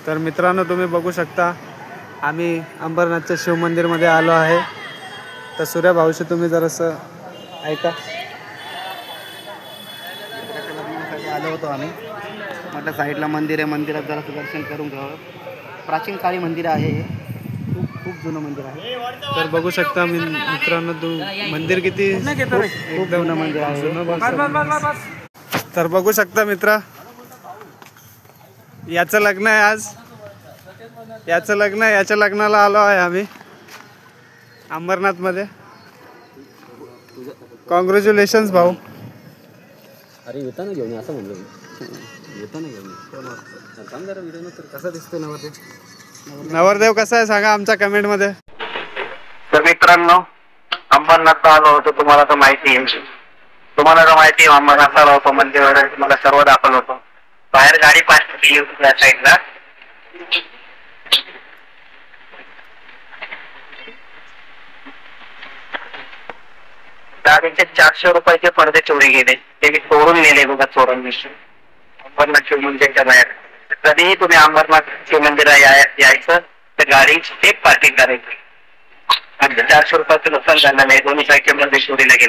तर मित्रांनो तुम्ही बघू शकता आम्ही अंबरनाथच्या शिव मंदिरमध्ये आलो आहे। तर सूर्या भाऊशी तुम्ही जरासं ऐका। आलो होतो आम्ही, म्हटलं साईडला मंदिर आहे, मंदिरात जरासं दर्शन करून घ्यावं। प्राचीन काळी मंदिर आहे, खूप जुनं मंदिर आहे। तर बघू शकता मित्रांनो मंदिर किती खूप जुनं मंदिर आहे। तर बघू शकता मित्रा, याचं लग्न आहे आज, याचं लग्न आहे, याच्या लग्नाला आलो आहे आम्ही अंबरनाथ मध्ये। कॉंग्रॅच्युलेशन्स भाऊ। अरे येताना घेऊन असं म्हणलं, येताना घेऊन काम जरा व्हिडिओ तर कसा दिसतोय नवरदेव? नवरदेव कसा आहे सांगा आमच्या कमेंट मध्ये। तर मित्रांनो अंबरनाथला आलो होतो, तुम्हाला तर माहिती आहे, अंबरनाथला आलो होतो, मंदिर वगैरे तुम्हाला सर्व दाखवलं होतं। बाहेर गाडी पार्क केली होती त्या साईडला। गाडीचे 400 रुपयाचे पडदे चोरी गेले, ते मी तोडून नेले बघा चोरांनी अंबरनाथ शिव मंदिरच्या बाहेर। कधीही तुम्ही अंबरनाथ शिव मंदिरात यायचं तर गाडी एक पार्किंग करायची। 400 रुपयाचं नुकसान झालं नाही, दोन्ही साईडचे मध्ये चोरीला गेले।